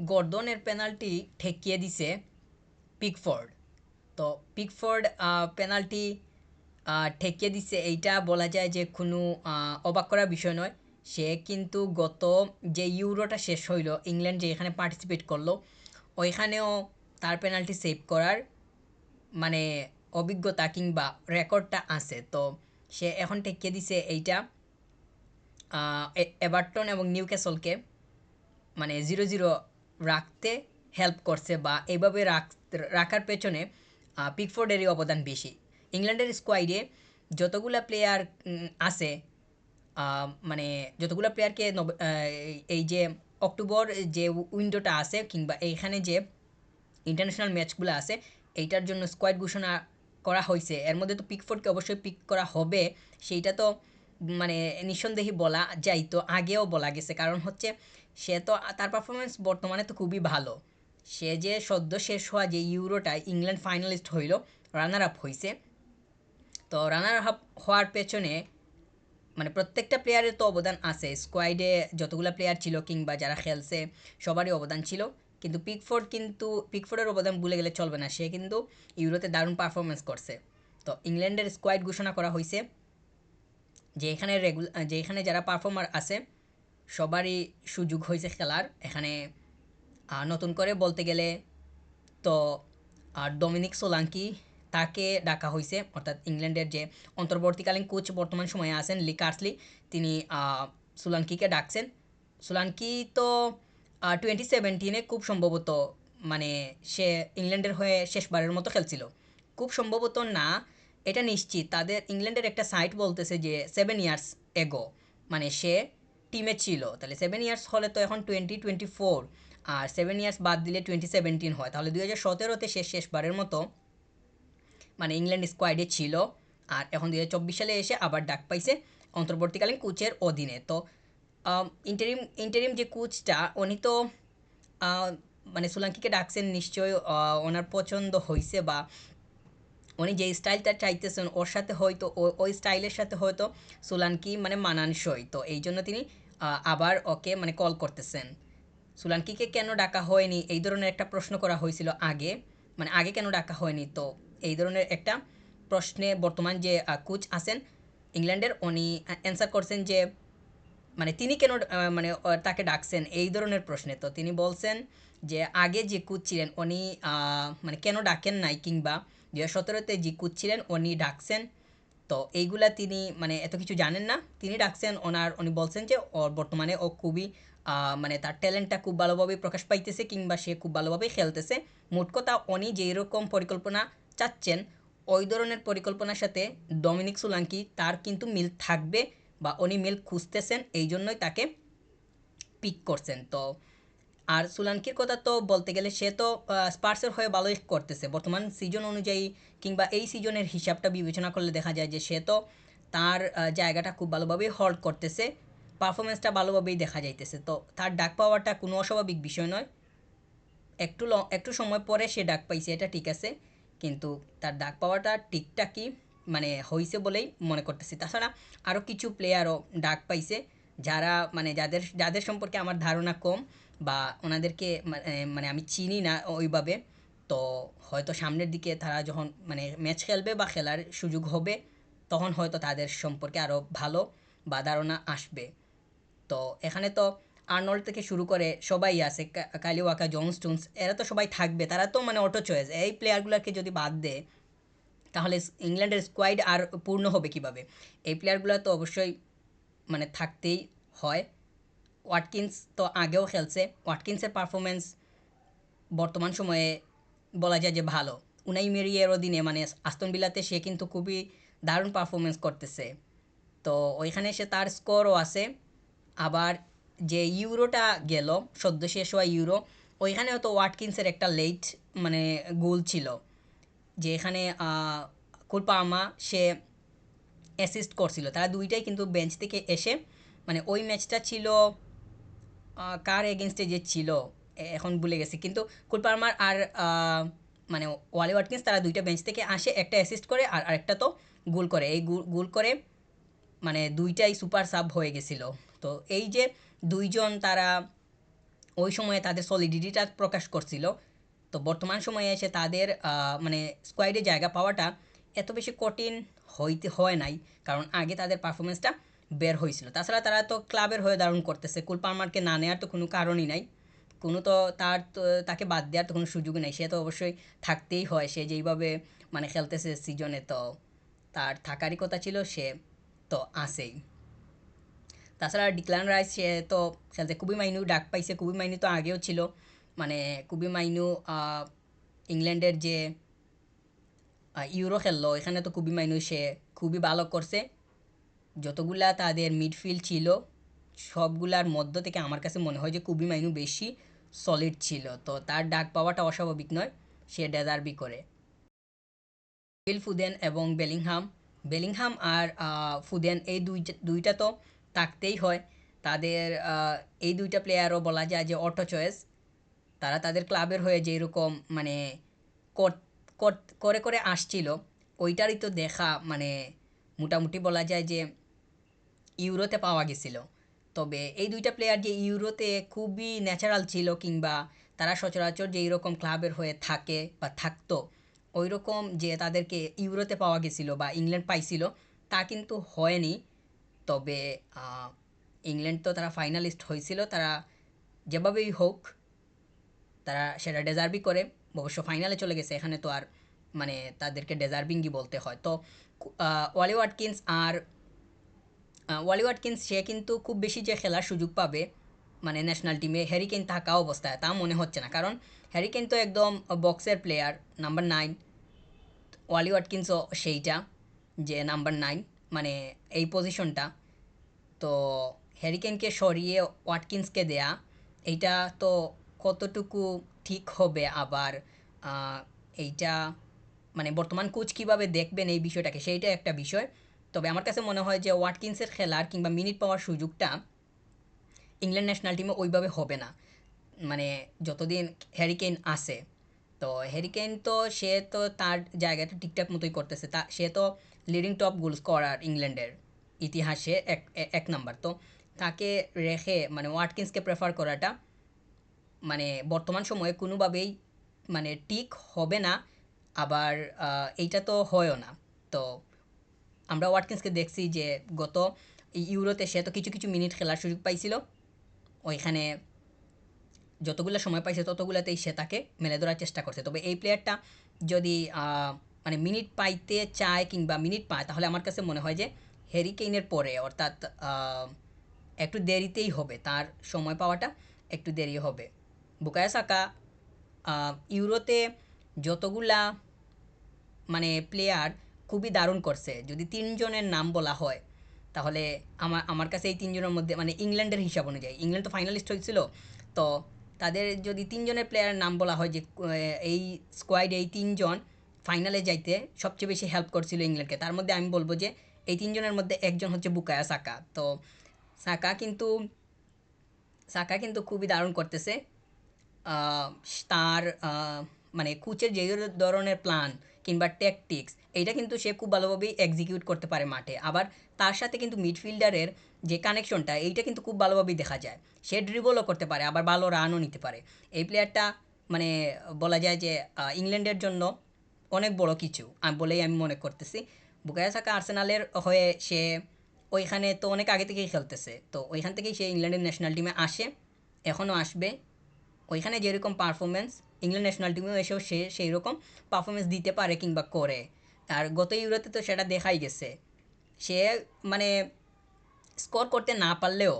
গর্ডনের penalty ঠেকিয়ে দিছে Pickford. তো পিকফোর্ড পেনাল্টি ঠেকিয়ে দিছে, এইটা বলা যায় যে কোনো অবাক করার বিষয় নয়। সে কিন্তু গত যে ইউরোটা শেষ হইল, ইংল্যান্ড যে এখানে পার্টিসিপেট করলো, ওইখানেও তার পেনাল্টি সেভ করার মানে অভিজ্ঞতা কিংবা রেকর্ডটা আছে। তো সে এখন ঠেকিয়ে দিছে এইটা এভারটন এবং নিউক্যাসলকে মানে 0-0 রাখতে হেল্প করছে, বা এইভাবে রাখার পেছনে পিকফোর্ডেরই অবদান বেশি। ইংল্যান্ডের স্কোয়াডে যতগুলা প্লেয়ার আছে, মানে যতগুলো প্লেয়ারকে এই যে অক্টোবর যে উইন্ডোটা আছে কিংবা এইখানে যে ইন্টারন্যাশনাল ম্যাচগুলো আছে, এইটার জন্য স্কোয়াড ঘোষণা করা হয়েছে, এর মধ্যে তো পিকফোর্ডকে অবশ্যই পিক করা হবে। সেইটা তো মানে নিঃসন্দেহে বলা যায়, তো আগেও বলা গেছে। কারণ হচ্ছে সে তো তার পারফরমেন্স বর্তমানে তো খুবই ভালো। সে যে সদ্য শেষ হওয়া যে ইউরোটায় ইংল্যান্ড ফাইনালিস্ট হইল, রানার আপ হয়েছে। তো রানার আপ হওয়ার পেছনে মানে প্রত্যেকটা প্লেয়ারের তো অবদান আছে, স্কোয়াডে যতগুলো প্লেয়ার ছিল কিংবা যারা খেলছে সবারই অবদান ছিল। কিন্তু পিকফোর্ডের অবদান ভুলে গেলে চলবে না, সে কিন্তু ইউরোতে দারুণ পারফরমেন্স করছে। তো ইংল্যান্ডের স্কোয়াড ঘোষণা করা হয়েছে, যে এখানে যারা পারফর্মার আছে সবারই সুযোগ হয়েছে খেলার এখানে। নতুন করে বলতে গেলে তো ডমিনিক সোলাঙ্কি, তাকে ডাকা হয়েছে, অর্থাৎ ইংল্যান্ডের যে অন্তর্বর্তীকালীন কোচ বর্তমান সময়ে আছেন লি কার্সলি, তিনি সোলাঙ্কিকে ডাকছেন। সোলাঙ্কি তো 2017 খুব সম্ভবত মানে সে ইংল্যান্ডের হয়ে শেষবারের মতো খেলছিল। খুব সম্ভবত না, এটা নিশ্চিত। তাদের ইংল্যান্ডের একটা সাইট বলতেছে যে 7 ইয়ার্স এগো মানে সে টিমে ছিল। তাহলে 7 ইয়ার্স হলে তো এখন 2024, আর 7 ইয়ার্স বাদ দিলে 2017 হয়, তাহলে 2017-তে শেষবারের মতো মানে ইংল্যান্ড স্কোয়াডে ছিল। আর এখন 2024 সালে এসে আবার ডাক পাইছে অন্তর্বর্তীকালীন কোচের অধীনে। তো ইন্টারিম যে কোচটা উনি তো মানে সোলাঙ্কিকে ডাকছেন, নিশ্চয়ই ওনার পছন্দ হয়েছে, বা উনি যে স্টাইলটা চাইতেছেন ওর সাথে হয়তো ওই স্টাইলের সাথে হয়তো সোলাঙ্কি মানে মানানসই। তো এই জন্য তিনি আবার ওকে মানে কল করতেছেন। সোলাঙ্কিকে কেন ডাকা হয়নি এই ধরনের একটা প্রশ্ন করা হয়েছিল আগে, মানে আগে কেন ডাকা হয়নি। তো এই ধরনের একটা প্রশ্নে বর্তমান যে কোচ আছেন ইংল্যান্ডের, উনি অ্যান্সার করছেন যে মানে তিনি কেন মানে তাকে ডাকছেন এই ধরনের প্রশ্নে। তো তিনি বলছেন যে আগে যে কোচ ছিলেন উনি মানে কেন ডাকেন নাই, কিংবা 2017-তে যে কোচ ছিলেন উনি ডাকছেন। তো এইগুলা তিনি মানে এত কিছু জানেন না, তিনি ডাকছেন উনি বলছেন যে ওর বর্তমানে ও খুবই মানে তার ট্যালেন্টটা খুব ভালোভাবে প্রকাশ পাইতেছে, কিংবা সে খুব ভালোভাবে খেলতেছে। মোট কথা উনি যেই রকম পরিকল্পনা চাচ্ছেন ওই ধরনের পরিকল্পনার সাথে ডমিনিক সোলাঙ্কি তার কিন্তু মিল থাকবে, বা উনি মিল খুঁজতেছেন, এই জন্যই তাকে পিক করছেন। তো আর সোলাঙ্কির কথা তো বলতে গেলে সে তো স্পার্সের হয়ে ভালোই করতেছে বর্তমান সিজন অনুযায়ী, কিংবা এই সিজনের হিসাবটা বিবেচনা করলে দেখা যায় যে সে তো তার জায়গাটা খুব ভালোভাবেই হোল্ড করতেছে, পারফরমেন্সটা ভালোভাবেই দেখা যাইতেছে। তো তার ডাক পাওয়াটা কোনো অস্বাভাবিক বিষয় নয়। একটু সময় পরে সে ডাক পাইছে, এটা ঠিক আছে, কিন্তু তার ডাক পাওয়াটা ঠিকঠাকই মানে হয়েছে বলেই মনে করতেছি। তাছাড়া আরও কিছু প্লেয়ারও ডাক পাইছে, যারা মানে যাদের যাদের সম্পর্কে আমার ধারণা কম, বা ওনাদেরকে মানে আমি চিনি না ওইভাবে। তো হয়তো সামনের দিকে তারা যখন মানে ম্যাচ খেলবে বা খেলার সুযোগ হবে, তখন হয়তো তাদের সম্পর্কে আরও ভালো বা ধারণা আসবে। তো এখানে তো আর্নল্ড থেকে শুরু করে সবাই আছে, কাইলি ওয়াকা, জন স্টোনস, এরা তো সবাই থাকবে, তারা তো মানে অটো চয়েস। এই প্লেয়ারগুলোকে যদি বাদ দেয় তাহলে ইংল্যান্ডের স্কোয়াড আর পূর্ণ হবে কিভাবে। এই প্লেয়ারগুলো তো অবশ্যই মানে থাকতেই হয়। ওয়াটকিন্স তো আগেও খেলছে, ওয়াটকিন্সের পারফরমেন্স বর্তমান সময়ে বলা যায় যে ভালো। উনাই মেরিয়ের অধীনে মানে আস্তন বিলাতে সে কিন্তু খুবই দারুণ পারফরমেন্স করতেছে। তো ওইখানে সে তার স্কোরও আছে। আবার যে ইউরোটা গেল, সদ্য শেষ হওয়া ইউরো, ওইখানেও তো ওয়াটকিন্সের একটা লেট মানে গোল ছিল, যে এখানে কুলপামা সে অ্যাসিস্ট করছিল, তারা দুইটাই কিন্তু বেঞ্চ থেকে এসে মানে ওই ম্যাচটা ছিল কার এগেনস্টে যে ছিল এখন ভুলে গেছি, কিন্তু কুলপারমার আর মানে ওয়ালি ওয়াটকিন্স তারা দুইটা বেঞ্চ থেকে আসে, একটা অ্যাসিস্ট করে আর আরেকটা তো গোল করে। এই গোল করে মানে দুইটাই সুপার সাব হয়ে গেছিলো। তো এই যে দুইজন তারা ওই সময়ে তাদের সলিডিটিটা প্রকাশ করছিল। তো বর্তমান সময়ে এসে তাদের মানে স্কোয়াডে জায়গা পাওয়াটা এত বেশি কঠিন হয় নাই, কারণ আগে তাদের পারফরমেন্সটা বের হয়েছিল। তাছাড়া তারা তো ক্লাবের হয়ে দারুণ করতেছে, কুল পালমারকে না নেওয়ার তো কোনো কারণই নাই। কোনো তো তাকে বাদ দেওয়ার তো কোনো সুযোগ নেই, সে তো অবশ্যই থাকতেই হয়। সে যেইভাবে মানে খেলতেছে সিজনে, তো তার থাকারই কথা ছিল, সে তো আসেই। তাছাড়া ডিক্লান রাইস সে তো খেলতে, কুবি মাইনু ডাক পাইছে, কুবি মাইনু তো আগেও ছিল। মানে কুবি মাইনু ইংল্যান্ডের যে ইউরো খেললো, এখানে তো কুবি মাইনু সে খুবই ভালো করছে। যতগুলা তাদের মিডফিল্ড ছিল সবগুলার মধ্য থেকে আমার কাছে মনে হয় যে কুবি মাইনু বেশি সলিড ছিল, তো তার ডাক পাওয়াটা অস্বাভাবিক নয়, সে ডেজার্ভই করে। ফিল ফুদেন এবং বেলিংহাম, বেলিংহাম আর ফুদেন এই দুইটা তো থাকতেই হয়। তাদের এই দুইটা প্লেয়ারও বলা যায় যে অটো চয়েস। তারা তাদের ক্লাবের হয়ে যেরকম মানে করে করে আসছিল, ওইটারই তো দেখা মানে মোটামুটি বলা যায় যে ইউরোতে পাওয়া গেছিল। তবে এই দুইটা প্লেয়ার যে ইউরোতে খুবই ন্যাচারাল ছিল, কিংবা তারা সচরাচর যে এইরকম ক্লাবের হয়ে থাকে বা থাকতো, ওই রকম যে তাদেরকে ইউরোতে পাওয়া গেছিল বা ইংল্যান্ড পাইছিল, তা কিন্তু হয়নি। তবে ইংল্যান্ড তো তারা ফাইনালিস্ট হয়েছিল, তারা যেভাবেই হোক তারা সেটা ডেজার্ভই করে। অবশ্য ফাইনালে চলে গেছে, এখানে তো আর মানে তাদেরকে ডেজার্ভিংই বলতে হয়। তো ওয়ালি ওয়াটকিন্স আর ওয়ালি ওয়াটকিন্স সে কিন্তু খুব বেশি যে খেলার সুযোগ পাবে মানে ন্যাশনাল টিমে হ্যারিকেন থাকা অবস্থায় তা মনে হচ্ছে না, কারণ হ্যারিকেন তো একদম বক্সের প্লেয়ার, নাম্বার 9। ওয়ালি ওয়াটকিন্সও সেইটা, যে নাম্বার 9 মানে এই পজিশনটা। তো হ্যারিকেনকে সরিয়ে ওয়াটকিন্সকে দেয়া, এইটা তো কতটুকু ঠিক হবে, আবার এইটা মানে বর্তমান কোচ কীভাবে দেখবেন এই বিষয়টাকে, সেইটা একটা বিষয়। তবে আমার কাছে মনে হয় যে ওয়াটকিন্সের খেলার কিংবা মিনিট পাওয়ার সুযোগটা ইংল্যান্ড ন্যাশনাল টিমে ওইভাবে হবে না, মানে যতদিন হ্যারিকেন আসে। তো হ্যারিকেন তো সে তো তার জায়গাটা ঠিকঠাক মতোই করতেছে, সে তো লিডিং টপ গোল স্কোরার ইংল্যান্ডের ইতিহাসে এক নাম্বার। তো তাকে রেখে মানে ওয়াটকিন্সকে প্রেফার করাটা মানে বর্তমান সময়ে কোনোভাবেই মানে ঠিক হবে না, আবার এইটা তো হয়ও না। তো আমরা ওয়াটকিন্সকে দেখছি যে গত ইউরোতে সে তো কিছু কিছু মিনিট খেলার সুযোগ পাইছিল, ওইখানে যতগুলো সময় পাইছে ততগুলোতেই সে তাকে মেলে ধরার চেষ্টা করছে। তবে এই প্লেয়ারটা যদি মানে মিনিট পাইতে চায় কিংবা মিনিট পায়, তাহলে আমার কাছে মনে হয় যে হ্যারি কেইনের পরে, অর্থাৎ একটু দেরিতেই হবে, তার সময় পাওয়াটা একটু দেরি হবে। বুকায়ো সাকা ইউরোতে যতগুলা মানে প্লেয়ার খুবই দারুণ করছে, যদি তিনজনের নাম বলা হয় তাহলে আমার আমার কাছে এই তিনজনের মধ্যে মানে ইংল্যান্ডের হিসাব অনুযায়ী, ইংল্যান্ড তো ফাইনালিস্ট হয়েছিল, তো তাদের যদি তিনজনের প্লেয়ারের নাম বলা হয় যে এই স্কোয়াডে এই তিনজন ফাইনালে যাইতে সবচেয়ে বেশি হেল্প করছিল ইংল্যান্ডকে, তার মধ্যে আমি বলবো যে এই তিনজনের মধ্যে একজন হচ্ছে বুকায়া সাকা। তো সাকা কিন্তু সাকা কিন্তু খুবই দারুণ করতেছে। আহ, তার মানে কোচের যে ধরনের প্ল্যান কিংবা ট্যাকটিক্স, এইটা কিন্তু সে খুব ভালোভাবেই এক্সিকিউট করতে পারে মাঠে। আবার তার সাথে কিন্তু মিডফিল্ডারের যে কানেকশনটা, এইটা কিন্তু খুব ভালোভাবেই দেখা যায়। সে ড্রিবলও করতে পারে, আবার ভালো রানও নিতে পারে। এই প্লেয়ারটা মানে বলা যায় যে ইংল্যান্ডের জন্য অনেক বড় কিছু বলেই আমি মনে করতেছি। বুকায়ো সাকা আর্সেনালের হয়ে সে ওইখানে তো অনেক আগে থেকেই খেলতেছে, তো ওইখান থেকেই সে ইংল্যান্ডের ন্যাশনাল টিমে আসে, এখনও আসবে। ওইখানে যেরকম পারফরমেন্স ইংল্যান্ড ন্যাশনাল টিমেও এসেও সে সেই রকম পারফরমেন্স দিতে পারে কিংবা করে। আর গত ইউরোতে তো সেটা দেখাই গেছে। সে মানে স্কোর করতে না পারলেও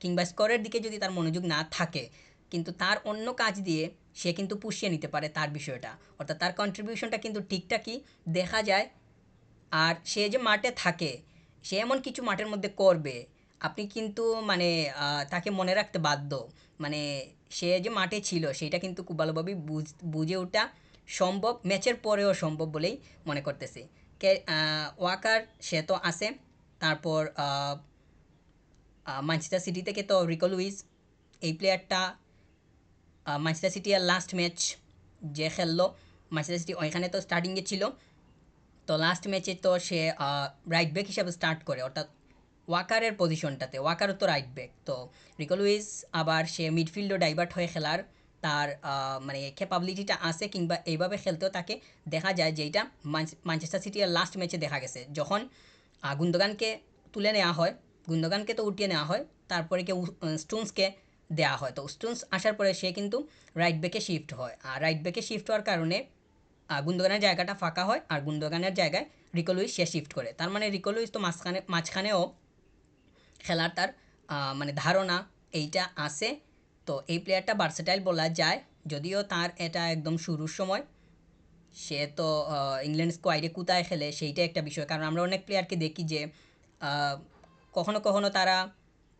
কিংবা স্কোরের দিকে যদি তার মনোযোগ না থাকে, কিন্তু তার অন্য কাজ দিয়ে সে কিন্তু পুষিয়ে নিতে পারে তার বিষয়টা, অর্থাৎ তার কন্ট্রিবিউশনটা কিন্তু ঠিকঠাকই দেখা যায়। আর সে যে মাঠে থাকে, সে এমন কিছু মাঠের মধ্যে করবে, আপনি কিন্তু মানে তাকে মনে রাখতে বাধ্য। মানে সে যে মাঠে ছিল সেটা কিন্তু খুব ভালোভাবেই বুঝে ওঠা সম্ভব, ম্যাচের পরেও সম্ভব বলেই মনে করতেছি। ওয়াকার সে তো আছে। তারপর ম্যানচেস্টার সিটি থেকে তো রিকো লুইস, এই প্লেয়ারটা ম্যানচেস্টার সিটি আর লাস্ট ম্যাচ যে খেললো, ম্যানচেস্টার সিটি ওইখানে তো স্টার্টিংয়ে ছিল। তো লাস্ট ম্যাচে তো সে রাইট ব্যাক হিসাবে স্টার্ট করে, অর্থাৎ ওয়াকারের পজিশনটাতে। ওয়াকারও তো রাইট ব্যাক। তো রিকো লুইস আবার সে মিডফিল্ডও ডাইভার্ট হয়ে খেলার তার মানে ক্যাপাবিলিটিটা আছে, কিংবা এইভাবে খেলতেও তাকে দেখা যায়, যেইটা ম্যানচেস্টার সিটি আর লাস্ট ম্যাচে দেখা গেছে যখন গুন্দোগানকে তুলে নেওয়া হয়, গুন্দোগানকে তো উঠিয়ে নেওয়া হয়, তারপরে কেউ স্টোনসকে দেওয়া হয়। তো স্টোনস আসার পরে সে কিন্তু রাইট ব্যাকে শিফট হয়, আর রাইট ব্যাকে শিফট হওয়ার কারণে গুন্দোগানের জায়গাটা ফাঁকা হয়, আর গুন্দোগানের জায়গায় রিকো লুইস সে শিফট করে। তার মানে রিকো লুইস তো মাঝখানেও খেলার তার মানে ধারণা এইটা আছে। তো এই প্লেয়ারটা ভার্সেটাইল বলা যায়, যদিও তার এটা একদম শুরুর সময়। সে তো ইংল্যান্ড স্কোয়াডে কোথায় খেলে সেইটা একটা বিষয়, কারণ আমরা অনেক প্লেয়ারকে দেখি যে আহ, কখনো কখনো তারা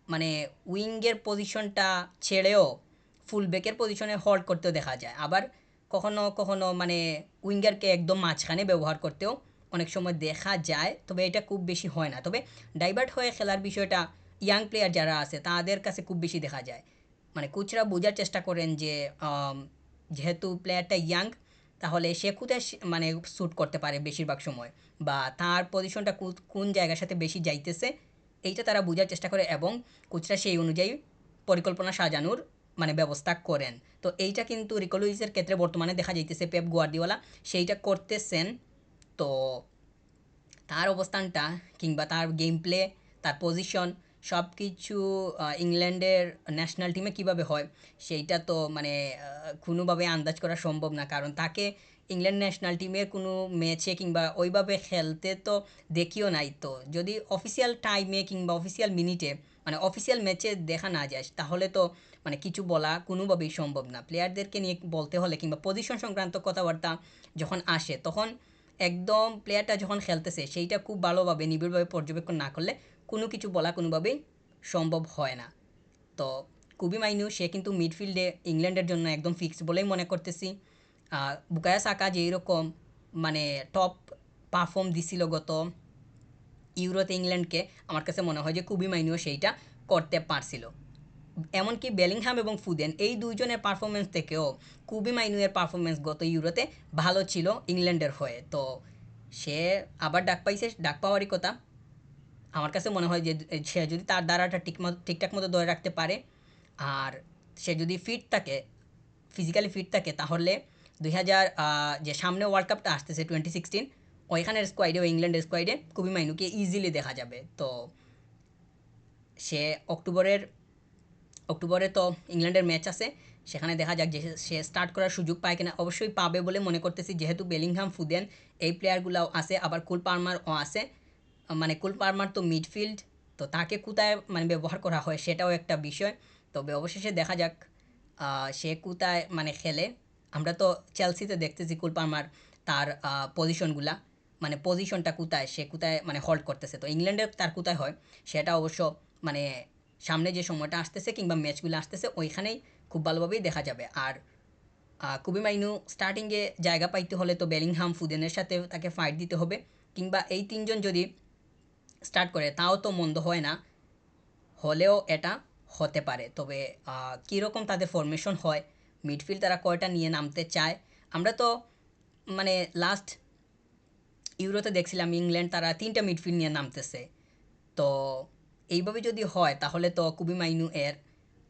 মানে উইঙ্গের পজিশনটা ছেড়েও ফুল ব্যাকের পজিশনে হোল্ড করতেও দেখা যায়, আবার কখনো কখনো মানে উইঙ্গারকে একদম মাঝখানে ব্যবহার করতেও অনেক সময় দেখা যায়, তবে এটা খুব বেশি হয় না। তবে ডাইভার্ট হয়ে খেলার বিষয়টা ইয়াং প্লেয়ার যারা আছে তাদের কাছে খুব বেশি দেখা যায়। মানে কোচরা বোঝার চেষ্টা করেন যে যেহেতু প্লেয়ারটা ইয়াং, তাহলে সে কোথায় মানে শ্যুট করতে পারে বেশিরভাগ সময়, বা তার পজিশনটা কোন জায়গার সাথে বেশি যাইতেছে, এইটা তারা বোঝার চেষ্টা করে, এবং কোচরা সেই অনুযায়ী পরিকল্পনা সাজানোর মানে ব্যবস্থা করেন। তো এইটা কিন্তু রিকো লুইসের ক্ষেত্রে বর্তমানে দেখা যাইতেছে, পেপ গুয়ার্দিওলা সেইটা করতেছেন। তো তার অবস্থানটা কিংবা তার গেম প্লে, তার পজিশন সব কিছু ইংল্যান্ডের ন্যাশনাল টিমে কিভাবে হয় সেইটা তো মানে কোনোভাবে আন্দাজ করা সম্ভব না, কারণ তাকে ইংল্যান্ড ন্যাশনাল টিমের কোনো ম্যাচে কিংবা ওইভাবে খেলতে তো দেখিও নাই। তো যদি অফিসিয়াল টাইমে কিংবা অফিসিয়াল মিনিটে মানে অফিসিয়াল ম্যাচে দেখা না যায়, তাহলে তো মানে কিছু বলা কোনোভাবেই সম্ভব না। প্লেয়ারদেরকে নিয়ে বলতে হলে কিংবা পজিশন সংক্রান্ত কথাবার্তা যখন আসে, তখন একদম প্লেয়ারটা যখন খেলতেছে সেইটা খুব ভালোভাবে নিবিড়ভাবে পর্যবেক্ষণ না করলে কোনো কিছু বলা কোনোভাবেই সম্ভব হয় না। তো কুবি মাইনু সে কিন্তু মিডফিল্ডে ইংল্যান্ডের জন্য একদম ফিক্সড বলেই মনে করতেছি। বুকায়া সাকা যেই রকম মানে টপ পারফর্ম দিছিল গত ইউরোতে ইংল্যান্ডকে, আমার কাছে মনে হয় যে কুবি মাইনুও সেইটা করতে পারছিল। এমনকি বেলিংহাম এবং ফুদেন এই দুইজনের পারফরমেন্স থেকেও কুবি মাইনুয়ের পারফরমেন্স গত ইউরোতে ভালো ছিল ইংল্যান্ডের হয়ে। তো সে আবার ডাক পাইছে, ডাক পাওয়ারই কথা। আমার কাছে মনে হয় যে সে যদি তার দ্বারাটা ঠিকঠাক মতো ধরে রাখতে পারে, আর সে যদি ফিট থাকে, ফিজিক্যালি ফিট থাকে, তাহলে 2000 যে সামনে ওয়ার্ল্ড কাপটা আসতেছে 2016, ওইখানের স্কোয়াডে ও ইংল্যান্ডের স্কোয়াডে কুবি মাইনুকে ইজিলি দেখা যাবে। তো সে অক্টোবরে তো ইংল্যান্ডের ম্যাচ আছে, সেখানে দেখা যাক যে সে স্টার্ট করার সুযোগ পায় কিনা। অবশ্যই পাবে বলে মনে করতেছি, যেহেতু বেলিংহাম ফুদেন এই প্লেয়ারগুলোও আছে, আবার কুল পালমারও আছে। মানে কুল পালমার তো মিডফিল্ড, তো তাকে কোথায় মানে ব্যবহার করা হয় সেটাও একটা বিষয়। তবে অবশেষে দেখা যাক সে কোথায় মানে খেলে। আমরা তো চেলসিতে দেখতেছি কুল পালমার তার পজিশনগুলা, মানে পজিশনটা কোথায়, সে কোথায় মানে হোল্ড করতেছে। তো ইংল্যান্ডের তার কোথায় হয় সেটা অবশ্য মানে সামনে যে সময়টা আসতেছে কিংবা ম্যাচগুলো আসতেছে ওইখানেই খুব ভালোভাবেই দেখা যাবে। আর কুবি মাইনু স্টার্টিংয়ে জায়গা পাইতে হলে তো বেলিংহাম ফুদেনের সাথে তাকে ফাইট দিতে হবে, কিংবা এই তিনজন যদি স্টার্ট করে তাও তো মন্দ হয় না, হলেও এটা হতে পারে। তবে কীরকম তাদের ফরমেশন হয়, মিডফিল্ড তারা কয়টা নিয়ে নামতে চায়। আমরা তো মানে লাস্ট ইউরোতে দেখছিলাম ইংল্যান্ড তারা 3টা মিডফিল্ড নিয়ে নামতেছে। তো এইভাবে যদি হয় তাহলে তো কুবি মাইনু এর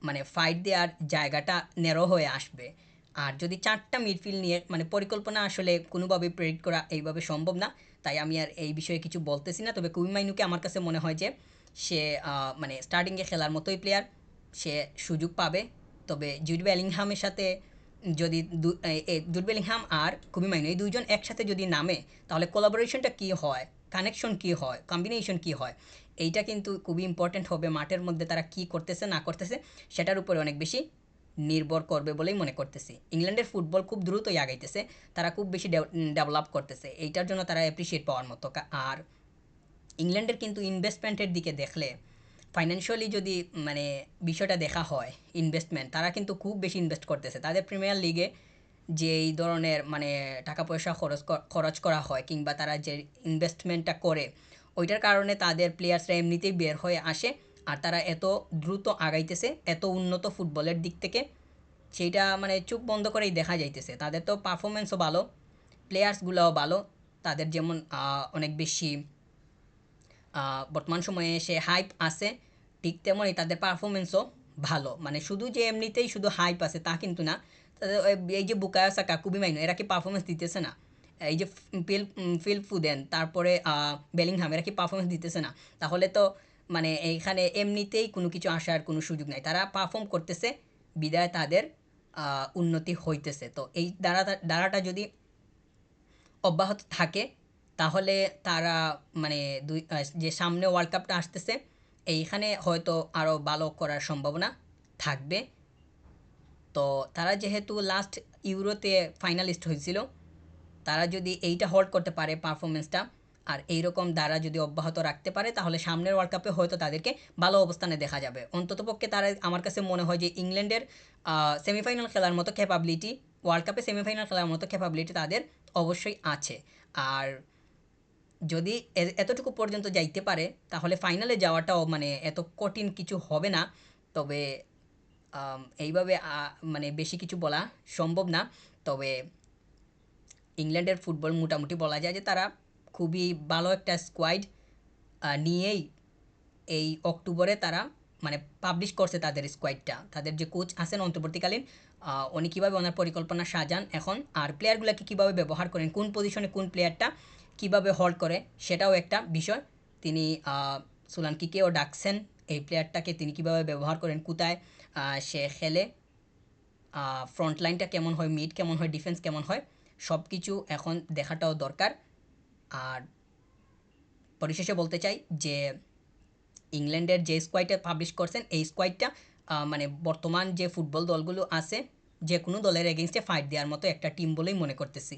মানে ফাইট দেওয়ার জায়গাটা ন্যারো হয়ে আসবে। আর যদি 4টা মিডফিল্ড নিয়ে মানে পরিকল্পনা আসলে কোনোভাবে প্রেডিক্ট করা এইভাবে সম্ভব না, তাই আমি আর এই বিষয়ে কিছু বলতেছি না। তবে কুবি মাইনুকে আমার কাছে মনে হয় যে সে মানে স্টার্টিংয়ে খেলার মতোই প্লেয়ার, সে সুযোগ পাবে। তবে জুড বেলিংহামের সাথে যদি জুড বেলিংহাম আর কুবি মাইনু এই দুইজন একসাথে যদি নামে, তাহলে কোলাবোরেশনটা কী হয়, কানেকশন কী হয়, কম্বিনেশন কী হয়, এইটা কিন্তু খুবই ইম্পর্ট্যান্ট হবে। মাঠের মধ্যে তারা কী করতেছে না করতেছে সেটার উপরে অনেক বেশি নির্ভর করবে বলেই মনে করতেছি। ইংল্যান্ডের ফুটবল খুব দ্রুতই আগাইতেছে, তারা খুব বেশি ডেভেলপ করতেছে, এইটার জন্য তারা অ্যাপ্রিসিয়েট পাওয়ার মতো। আর ইংল্যান্ডের কিন্তু ইনভেস্টমেন্টের দিকে দেখলে, ফাইন্যান্সিয়ালি যদি মানে বিষয়টা দেখা হয়, ইনভেস্টমেন্ট তারা কিন্তু খুব বেশি ইনভেস্ট করতেছে তাদের প্রিমিয়ার লিগে। যে এই ধরনের মানে টাকা পয়সা খরচ করা হয় কিংবা তারা যে ইনভেস্টমেন্টটা করে, ওইটার কারণে তাদের প্লেয়ার্সরা এমনিতেই বের হয়ে আসে, আর তারা এত দ্রুত আগাইতেছে এত উন্নত ফুটবলের দিক থেকে, সেইটা মানে চোখ বন্ধ করেই দেখা যাইতেছে। তাদের তো পারফরমেন্সও ভালো, প্লেয়ার্সগুলোও ভালো, তাদের যেমন অনেক বেশি বর্তমান সময়ে সে হাইপ আছে, ঠিক তেমনই তাদের পারফরমেন্সও ভালো। মানে শুধু যে এমনিতেই শুধু হাইপ আছে তা কিন্তু না। তাদের এই যে বুকায়ো সাকা, কুবি মাইনো এরা কি পারফরমেন্স দিতেছে না? এই যে ফিল ফুদেন, তারপরে বেলিংহাম এরা কি পারফরমেন্স দিতেছে না? তাহলে তো মানে এইখানে এমনিতেই কোনো কিছু আসার কোনো সুযোগ নাই। তারা পারফর্ম করতেছে বিদায় তাদের উন্নতি হইতেছে। তো এই ধারাটা যদি অব্যাহত থাকে তাহলে তারা মানে যে সামনে ওয়ার্ল্ড কাপটা আসতেছে এইখানে হয়তো আরও ভালো করার সম্ভাবনা থাকবে। তো তারা যেহেতু লাস্ট ইউরোতে ফাইনালিস্ট হয়েছিল, তারা যদি এইটা হোল্ড করতে পারে পারফরমেন্সটা আর এইরকম দ্বারা যদি অব্যাহত রাখতে পারে তাহলে সামনের ওয়ার্ল্ড কাপে হয়তো তাদেরকে ভালো অবস্থানে দেখা যাবে। অন্ততপক্ষে তারা আমার কাছে মনে হয় যে ইংল্যান্ডের সেমিফাইনাল খেলার মতো ক্যাপাবিলিটি, ওয়ার্ল্ড কাপে সেমিফাইনাল খেলার মতো ক্যাপাবিলিটি তাদের অবশ্যই আছে। আর যদি এতটুকু পর্যন্ত যাইতে পারে তাহলে ফাইনালে যাওয়াটাও মানে এত কঠিন কিছু হবে না। তবে এইভাবে মানে বেশি কিছু বলা সম্ভব না। তবে ইংল্যান্ডের ফুটবল মোটামুটি বলা যায় যে তারা খুবই ভালো একটা স্কোয়াড নিয়েই এই অক্টোবরে তারা মানে পাবলিশ করছে তাদের স্কোয়াডটা। তাদের যে কোচ আছেন অন্তর্বর্তীকালীন, উনি কীভাবে ওনার পরিকল্পনা সাজান এখন আর প্লেয়ারগুলোকে কীভাবে ব্যবহার করেন, কোন পজিশনে কোন প্লেয়ারটা কীভাবে হোল্ড করে সেটাও একটা বিষয়। তিনি সোলাঙ্কিকেও ডাকছেন, এই প্লেয়ারটাকে তিনি কীভাবে ব্যবহার করেন, কোথায় সে খেলে, ফ্রন্ট লাইনটা কেমন হয়, মিড কেমন হয়, ডিফেন্স কেমন হয়, সব কিছু এখন দেখাটাও দরকার। আর পরিশেষে বলতে চাই যে ইংল্যান্ডের যে স্কোয়াডটা পাবলিশ করছেন এই স্কোয়াডটা মানে বর্তমান যে ফুটবল দলগুলো আছে যে কোনো দলের এগেনস্টে ফাইট দেওয়ার মতো একটা টিম বলেই মনে করতেছি।